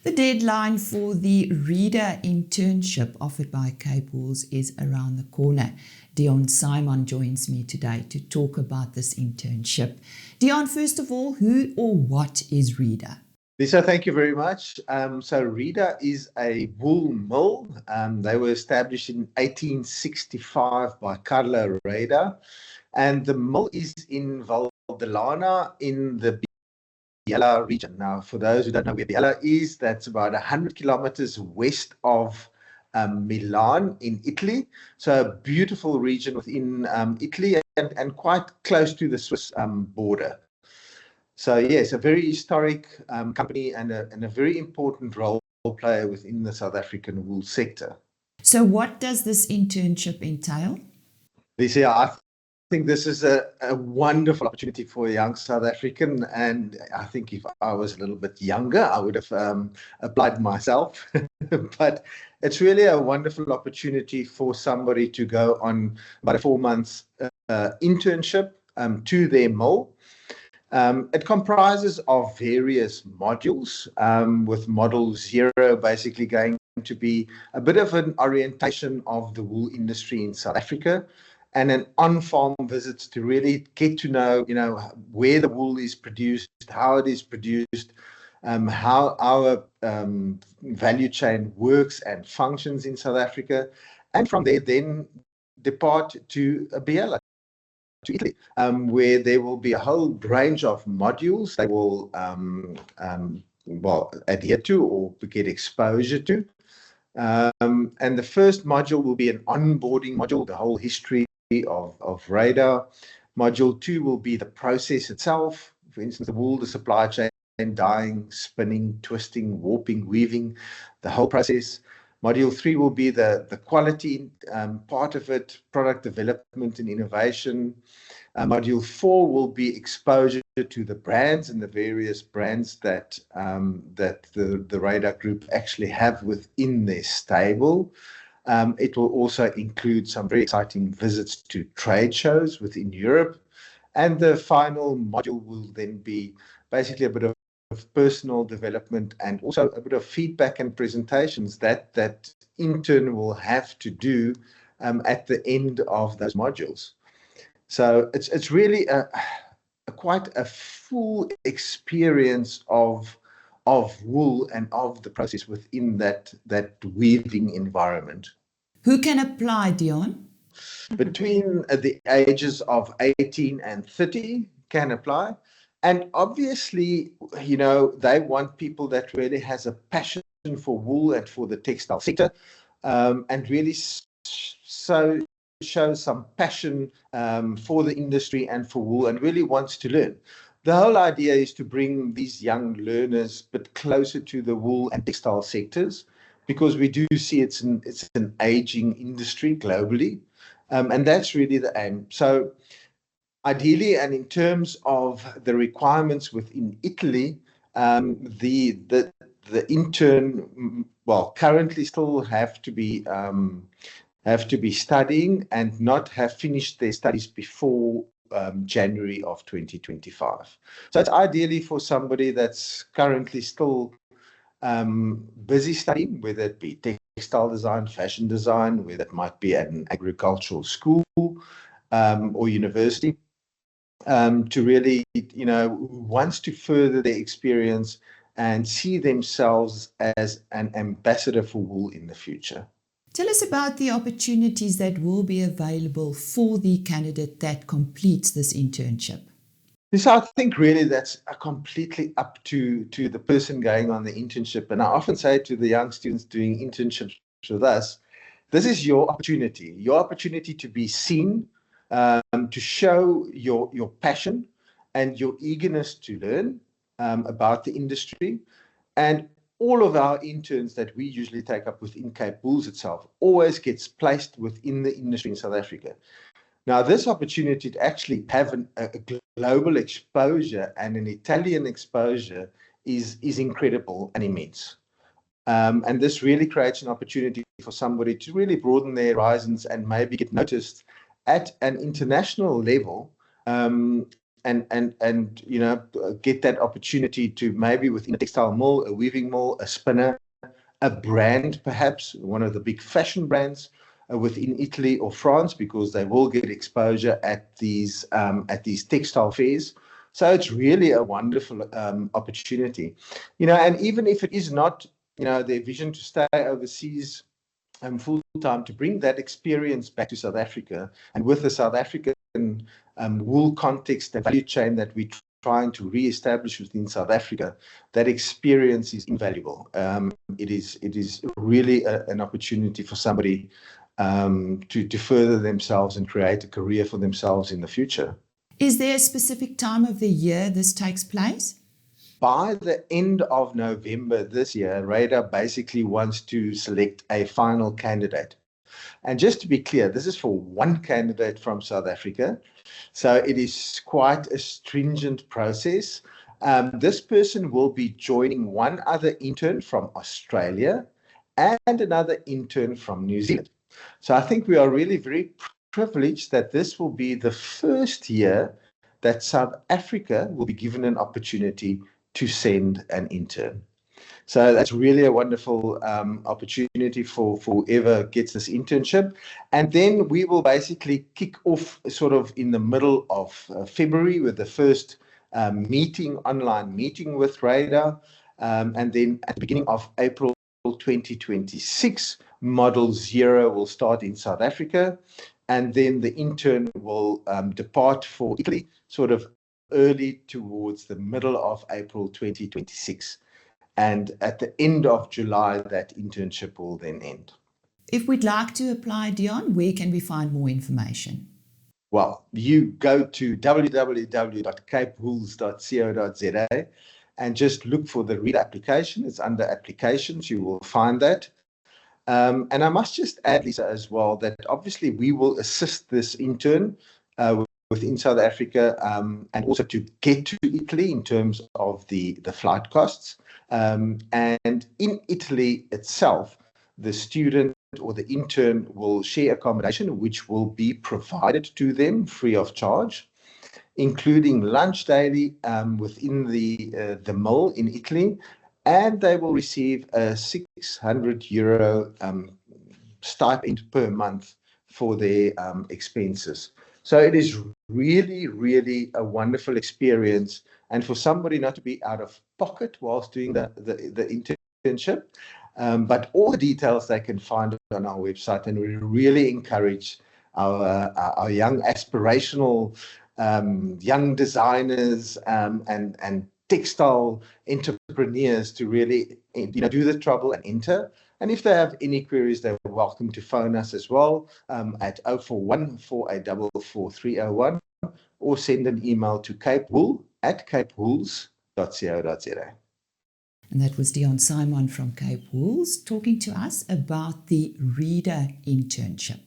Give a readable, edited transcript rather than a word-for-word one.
The deadline for the reader internship offered by Cape Wools is around the corner. Dion Simon joins me today to talk about this internship. Dion, first of all, who or what is Reader? Lisa, thank you very much. So Reader is a wool mill. They were established in 1865 by Carlo Reader, and the mill is in Valdelana in the Biella region. Now, for those who don't know where Biella is, that's about 100 kilometers west of Milan in Italy. So a beautiful region within Italy and quite close to the Swiss border. So yes, a very historic company and a very important role player within the South African wool sector. So what does this internship entail? Lisa, I think this is a wonderful opportunity for a young South African, and I think if I was a little bit younger, I would have applied myself. But it's really a wonderful opportunity for somebody to go on about a 4 months internship to their mill. It comprises of various modules, with module 0 basically going to be a bit of an orientation of the wool industry in South Africa, and an on-farm visit to really get to know, where the wool is produced, how it is produced, how our value chain works and functions in South Africa, and from there then depart to Biella, to Italy, where there will be a whole range of modules they will adhere to or get exposure to. And the first module will be an onboarding module, the whole history of Reader. Module 2 will be the process itself, for instance, the wool, the supply chain, dyeing, spinning, twisting, warping, weaving, the whole process. Module 3 will be the quality part of it, product development and innovation. Module 4 will be exposure to the brands and the various brands that the Reader Group actually have within their stable. It will also include some very exciting visits to trade shows within Europe. And the final module will then be basically a bit of personal development and also a bit of feedback and presentations that intern will have to do at the end of those modules. So it's really quite a full experience of wool and of the process within that weaving environment. Who can apply, Dion? Between the ages of 18 and 30 can apply. And obviously, they want people that really has a passion for wool and for the textile sector, and really shows some passion for the industry and for wool and really wants to learn. The whole idea is to bring these young learners a bit closer to the wool and textile sectors, because we do see it's an aging industry globally, and that's really the aim. So ideally, and in terms of the requirements within Italy, the intern, currently still have to be studying and not have finished their studies before January of 2025. So it's ideally for somebody that's currently still busy studying, whether it be textile design, fashion design, whether it might be at an agricultural school or university, to really, wants to further their experience and see themselves as an ambassador for wool in the future. Tell us about the opportunities that will be available for the candidate that completes this internship. Yes, I think really that's completely up to the person going on the internship. And I often say to the young students doing internships with us, this is your opportunity to be seen, to show your passion and your eagerness to learn about the industry. And all of our interns that we usually take up within Cape Wools itself always gets placed within the industry in South Africa. Now, this opportunity to actually have a global exposure and an Italian exposure is incredible and immense. And this really creates an opportunity for somebody to really broaden their horizons and maybe get noticed at an international level, and get that opportunity to maybe within a textile mill, a weaving mill, a spinner, a brand, perhaps one of the big fashion brands within Italy or France, because they will get exposure at these textile fairs. So it's really a wonderful opportunity, and even if it is not, their vision to stay overseas full time, to bring that experience back to South Africa, and with the South African wool context, the value chain that we're trying to re-establish within South Africa, that experience is invaluable. It is really an opportunity for somebody to further themselves and create a career for themselves in the future. Is there a specific time of the year this takes place? By the end of November this year, Radar basically wants to select a final candidate. And just to be clear, this is for one candidate from South Africa. So it is quite a stringent process. This person will be joining one other intern from Australia and another intern from New Zealand. So I think we are really very privileged that this will be the first year that South Africa will be given an opportunity to send an intern. So that's really a wonderful opportunity for whoever gets this internship. And then we will basically kick off sort of in the middle of February with the first online meeting with Radar. And then at the beginning of April 2026, Model 0 will start in South Africa. And then the intern will depart for Italy sort of early towards the middle of April 2026. And at the end of July, that internship will then end. If we'd like to apply, Dion, where can we find more information? Well, you go to www.capewools.co.za and just look for the READER application. It's under applications. You will find that. And I must just add, Lisa, as well, that obviously we will assist this intern within South Africa and also to get to Italy in terms of the flight costs. And in Italy itself, the student or the intern will share accommodation, which will be provided to them free of charge, including lunch daily within the mill in Italy. And they will receive a €600 stipend per month for their expenses. So it is really, really a wonderful experience. And for somebody not to be out of pocket whilst doing the internship. But all the details they can find on our website. And we really encourage our young aspirational young designers and textile entrepreneurs to really do the trouble and enter. And if they have any queries, they're welcome to phone us as well at 041 4844 4301 or send an email to capewool@capewools.co.za. And that was Dion Simon from Cape Wools talking to us about the READER internship.